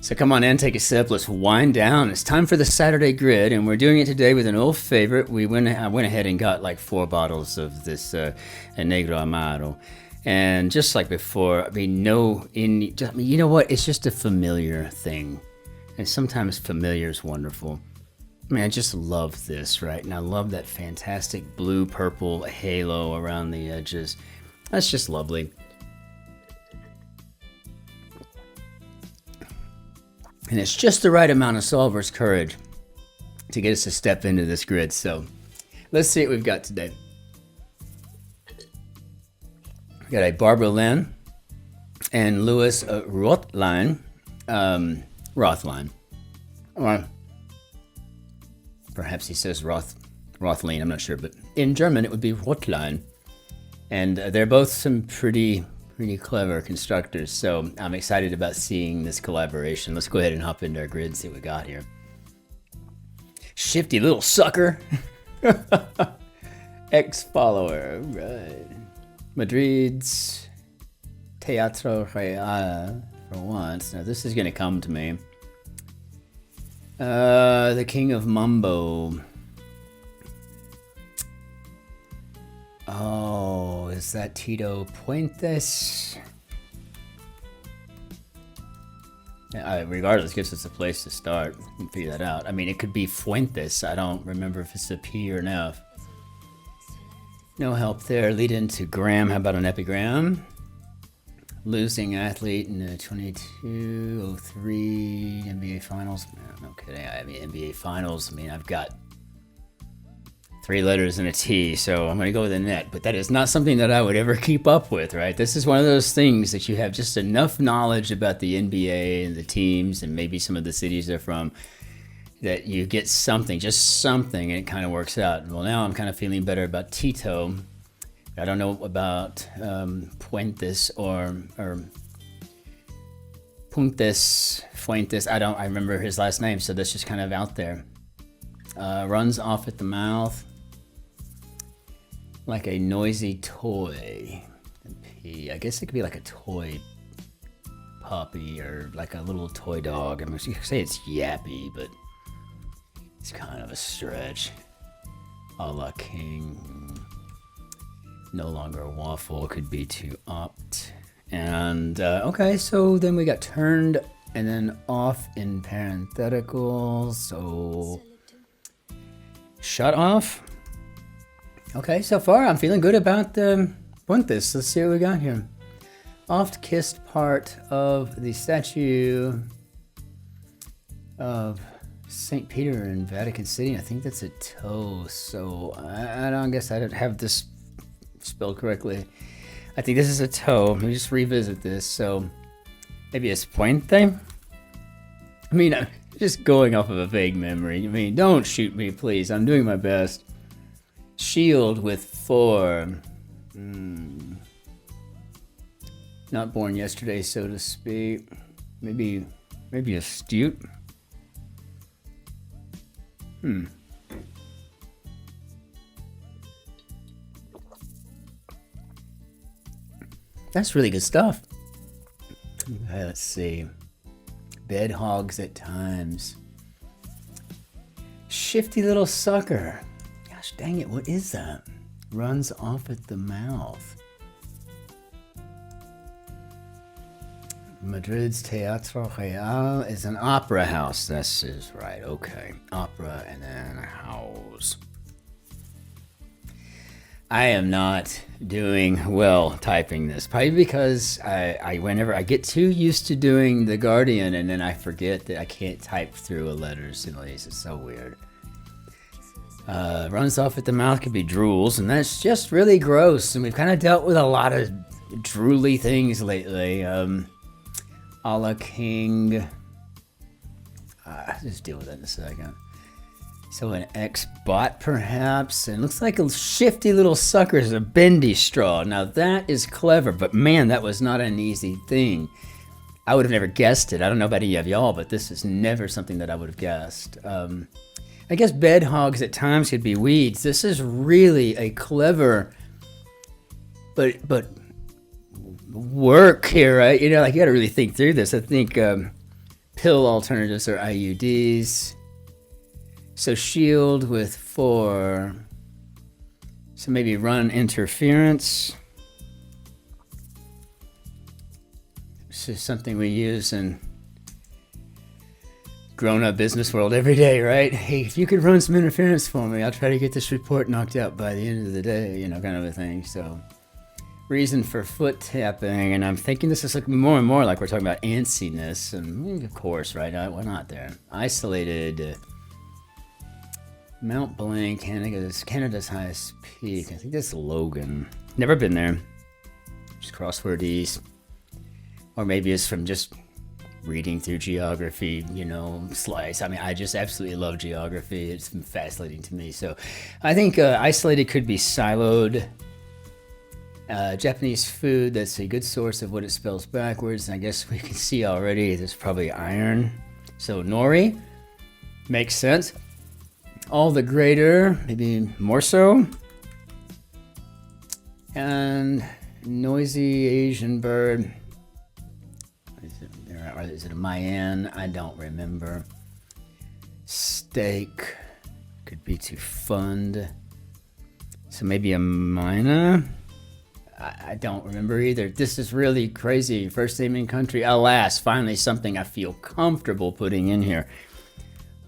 So come on in, take a sip, let's wind down. It's time for the Saturday grid, and we're doing it today with an old favorite. I went ahead and got like 4 bottles of this Negro Amaro. And just like before, you know what? It's just a familiar thing. And sometimes familiar is wonderful. I mean, I just love this, right? And I love that fantastic blue-purple halo around the edges. That's just lovely. And it's just the right amount of solver's courage to get us to step into this grid. So let's see what we've got today. We got a Barbara Lynn and Louis Rothlein. Rothlein. Or perhaps he says Rothlein, I'm not sure. But in German, it would be Rothlein. And they're both some pretty clever constructors, so I'm excited about seeing this collaboration. Let's go ahead and hop into our grid and see what we got here. Shifty little sucker. Ex-follower, right. Madrid's Teatro Real for once. Now this is going to come to me. The King of Mumbo. Oh, is that Tito Puentes? Regardless, gives us a place to start and figure that out. I mean, it could be Fuentes. I don't remember if it's a P or an F. No help there. Lead into Graham. How about an epigram? Losing athlete in the 22-03 NBA Finals. No kidding. I mean, NBA Finals. I mean, I've got 3 letters and a T, so I'm going to go with a net. But that is not something that I would ever keep up with, right? This is one of those things that you have just enough knowledge about the NBA and the teams and maybe some of the cities they're from that you get something, just something, and it kind of works out. Well, now I'm kind of feeling better about Tito. I don't know about Puentes or Puntes, Fuentes. I remember his last name, so that's just kind of out there. Runs off at the mouth like a noisy toy. I guess it could be like a toy puppy or like a little toy dog. I mean, you could say it's yappy, but it's kind of a stretch. A la King. No longer a waffle, could be to opt. And okay, so then we got turned and then off in parenthetical. So shut off. Okay, so far I'm feeling good about Puentes. Let's see what we got here. Oft-kissed part of the statue of St. Peter in Vatican City. I think that's a toe, so I don't guess I don't have this spelled correctly. I think this is a toe. Let me just revisit this. So maybe it's Puente? I mean, I'm just going off of a vague memory. I mean, don't shoot me, please. I'm doing my best. Shield with 4. Not born yesterday, so to speak. Maybe astute. That's really good stuff. Okay, let's see. Bed hogs at times. Shifty little sucker. Gosh dang it, what is that? Runs off at the mouth. Madrid's Teatro Real is an opera house. This is right, okay. Opera and then a house. I am not doing well typing this, probably because whenever I get too used to doing the Guardian and then I forget that I can't type through a letters. It's so weird. Runs off at the mouth could be drools, and that's just really gross. And we've kind of dealt with a lot of drooly things lately. A la King. Just deal with that in a second. So an X-bot perhaps, and looks like a shifty little sucker is a bendy straw. Now that is clever, but man, that was not an easy thing. I would have never guessed it. I don't know about any of y'all, but this is never something that I would have guessed. I guess bed hogs at times could be weeds. This is really a clever, but work here, right? You know, like you got to really think through this. I think pill alternatives are IUDs. So shield with 4. So maybe run interference. This is something we use in grown-up business world every day, right? Hey, if you could run some interference for me, I'll try to get this report knocked out by the end of the day, you know, kind of a thing. So reason for foot tapping, and I'm thinking this is looking more and more like we're talking about antsiness, and of course, right? Why not there? Isolated. Mount Blanc, Canada's highest peak. I think that's Logan. Never been there. Just crossword-ese. Or maybe it's from just reading through geography, you know, slice. I mean, I just absolutely love geography. It's been fascinating to me. So I think isolated could be siloed. Japanese food, that's a good source of what it spells backwards. And I guess we can see already there's probably iron. So nori makes sense. All the greater, maybe more so. And noisy Asian bird. Is it a Mayan? I don't remember. Steak could be to fund. So maybe a mina. I don't remember either. This is really crazy. First name in country. Alas, finally something I feel comfortable putting in here.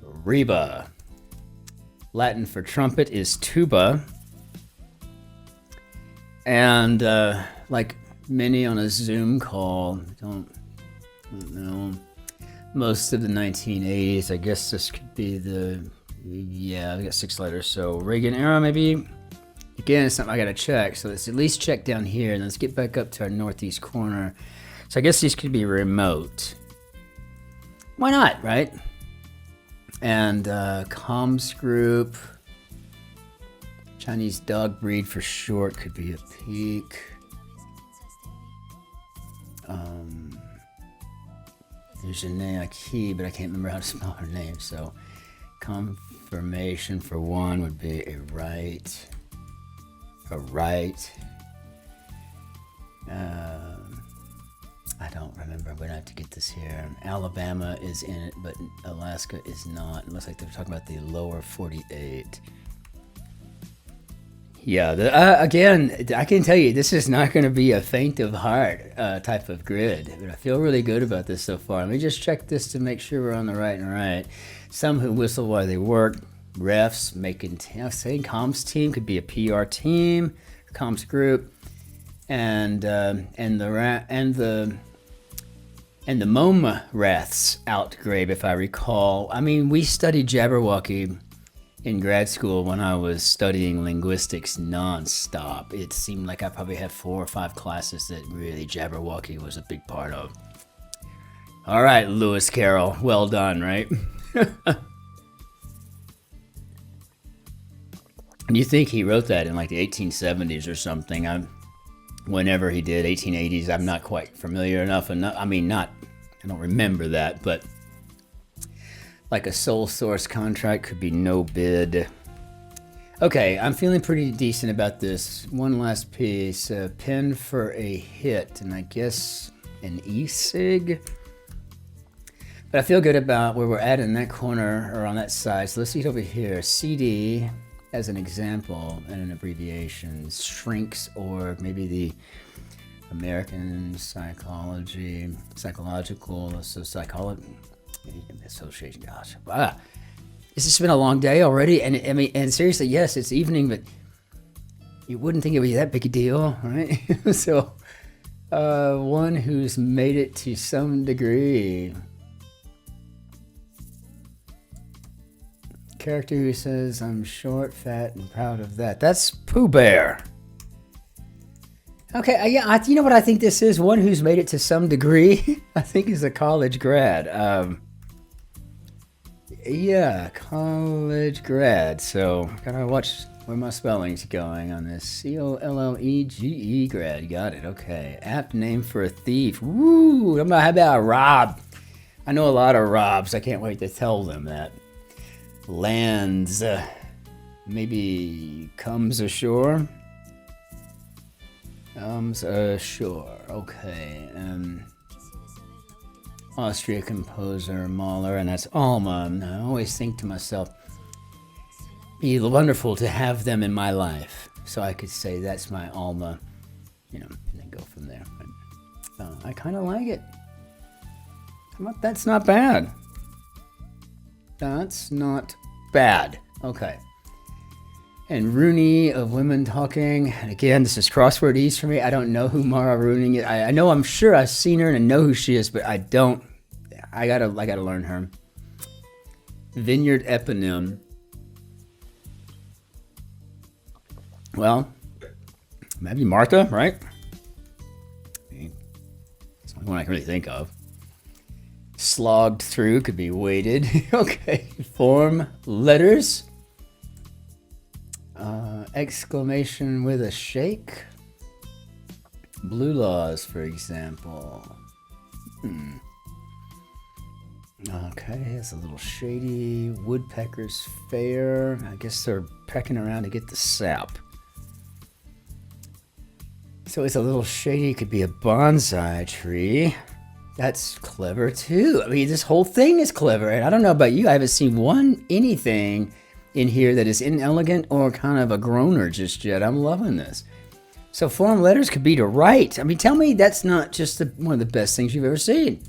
Reba. Latin for trumpet is tuba. And like many on a Zoom call, don't know. Most of the 1980s, I guess this could be I got 6 letters. So Reagan era, maybe. Again, it's something I gotta check. So let's at least check down here, and let's get back up to our northeast corner. So I guess these could be remote. Why not, right? And comms group. Chinese dog breed for short could be a peak. There's a key, but I can't remember how to spell her name. So confirmation for 1 would be a right. A right. I don't remember. I'm going to have to get this here. Alabama is in it, but Alaska is not. It looks like they're talking about the lower 48. Yeah, again, I can tell you, this is not going to be a faint of heart type of grid. But I feel really good about this so far. Let me just check this to make sure we're on the right. Some who whistle while they work. Refs saying comms team could be a PR team, comms group, and the MoMA Raths outgrade, if I recall. I mean, we studied Jabberwocky in grad school when I was studying linguistics nonstop. It seemed like I probably had 4 or 5 classes that really Jabberwocky was a big part of. All right, Lewis Carroll, well done, right? And you think he wrote that in like the 1870s or something? Whenever he did, 1880s. I'm not quite familiar enough. I don't remember that, but like a sole source contract could be no bid. Okay, I'm feeling pretty decent about this. One last piece, pen for a hit, and I guess an e-cig. But I feel good about where we're at in that corner or on that side. So let's see it over here. CD as an example and an abbreviation. Shrinks, or maybe the American Psychological Association. Gosh, wow. This has been a long day already, and seriously, yes, it's evening, but you wouldn't think it would be that big a deal, right? So, one who's made it to some degree. Character who says, "I'm short, fat, and proud of that." That's Pooh Bear. Okay, yeah, you know what I think this is? One who's made it to some degree. I think is a college grad. Yeah, college grad. So gotta watch where my spelling's going on this. COLLEGE grad. Got it. Okay. Apt name for a thief. Woo! How about Rob? I know a lot of Robs. I can't wait to tell them that. Lands. Maybe comes ashore. Comes ashore. Okay. Austria composer Mahler, and that's Alma. And I always think to myself, it'd be wonderful to have them in my life, so I could say that's my Alma, and then go from there. But, I kind of like it. That's not bad. That's not bad. Okay. And Rooney of Women Talking. And again, this is crossword ease for me. I don't know who Mara Rooney is. I know, I'm sure I've seen her and I know who she is, but I don't. I gotta learn her. Vineyard eponym. Well, maybe Martha, right? It's the only one I can really think of. Slogged through could be weighted. Okay. Form letters. Exclamation with a shake. Blue laws, for example. Okay, it's a little shady. Woodpecker's fair. I guess they're pecking around to get the sap. So it's a little shady. It could be a bonsai tree. That's clever too. I mean, this whole thing is clever. And I don't know about you. I haven't seen anything in here that is inelegant or kind of a groaner just yet. I'm loving this. So form letters could be to write. I mean, tell me that's not just one of the best things you've ever seen.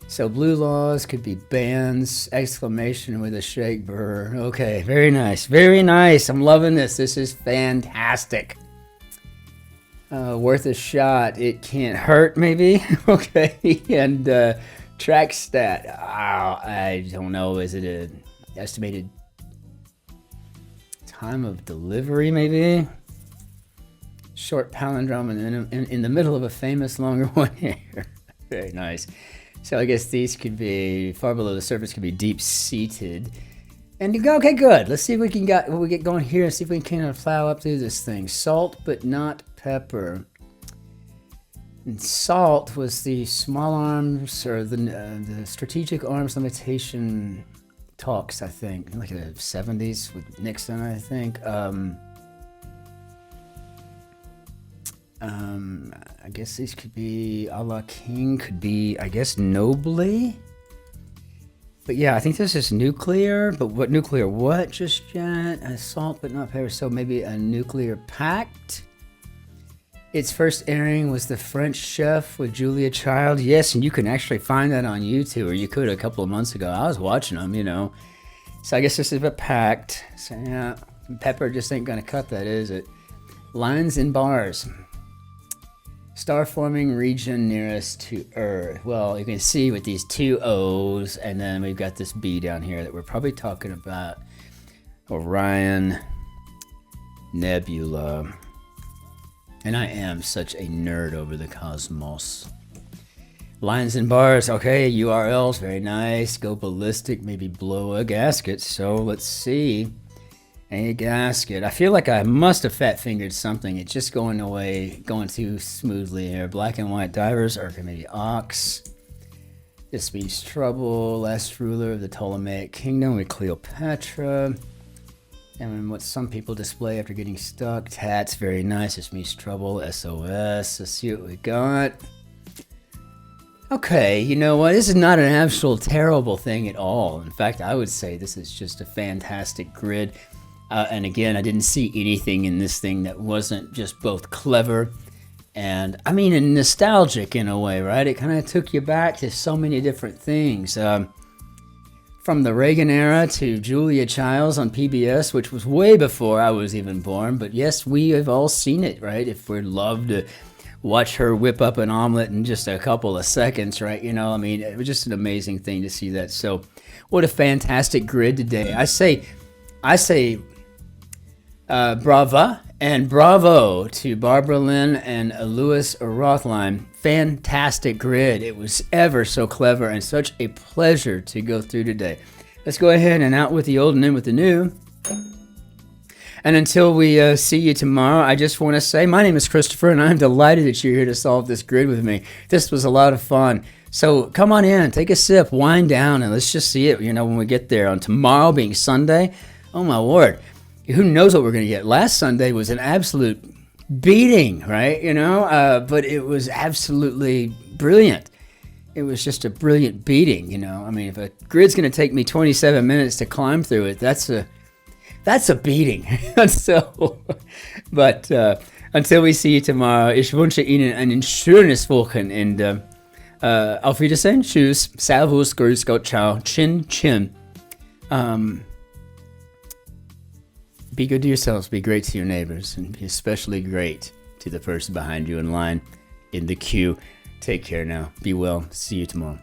So blue laws could be bands, exclamation with a shake burr. Okay, very nice. Very nice. I'm loving this. This is fantastic. Worth a shot. It can't hurt, maybe. Okay. And track stat. I don't know. Is it an estimated time of delivery, maybe? Short palindrome in the middle of a famous longer one here. Very nice. So I guess these could be far below the surface, could be deep-seated. And you go, okay, good. Let's see if we can get what we get going here and see if we can plow up through this thing. Salt, but not pepper. And salt was the small arms or the strategic arms limitation talks, I think, like in the 70s with Nixon, I think. I guess these could be a la King, could be, I guess, nobly. But yeah, I think this is nuclear. But what nuclear? What just yet? Assault, but not pepper. So maybe a nuclear pact. Its first airing was The French Chef with Julia Child. Yes, and you can actually find that on YouTube, or you could a couple of months ago. I was watching them, So I guess this is a pact. So yeah, pepper just ain't gonna cut that, is it? Lines and bars. Star-forming region nearest to Earth. Well, you can see with these two O's, and then we've got this B down here that we're probably talking about. Orion Nebula. And I am such a nerd over the cosmos. Lines and bars. Okay, URLs. Very nice. Go ballistic. Maybe blow a gasket. So let's see. A gasket. I feel like I must have fat-fingered something. It's just going too smoothly here. Black and white divers, or maybe ox. This means trouble. Last ruler of the Ptolemaic kingdom with Cleopatra. And what some people display after getting stuck. Tats, very nice. This means trouble. SOS. Let's see what we got. Okay, you know what? This is not an actual terrible thing at all. In fact, I would say this is just a fantastic grid. And again, I didn't see anything in this thing that wasn't just both clever and, and nostalgic in a way, right? It kind of took you back to so many different things. From the Reagan era to Julia Childs on PBS, which was way before I was even born. But yes, we have all seen it, right? If we'd love to watch her whip up an omelet in just a couple of seconds, right? It was just an amazing thing to see that. So what a fantastic grid today. I say brava and bravo to Barbara Lynn and Louis Rothlein. Fantastic grid. It was ever so clever and such a pleasure to go through today. Let's go ahead and out with the old and in with the new. And until we see you tomorrow, I just want to say my name is Christopher, and I'm delighted that you're here to solve this grid with me. This was a lot of fun. So come on in, take a sip, wind down, and let's just see it, when we get there. On tomorrow being Sunday, oh my word. Who knows what we're going to get? Last Sunday was an absolute beating, right? But it was absolutely brilliant. It was just a brilliant beating, I mean, if a grid's going to take me 27 minutes to climb through it, that's a beating. But until we see you tomorrow, ich wünsche Ihnen ein schönes Wochenende. Auf Wiedersehen, tschüss, servus, grüß Gott, ciao, Cin-Cin. Be good to yourselves, be great to your neighbors, and be especially great to the person behind you in line, in the queue. Take care now. Be well. See you tomorrow.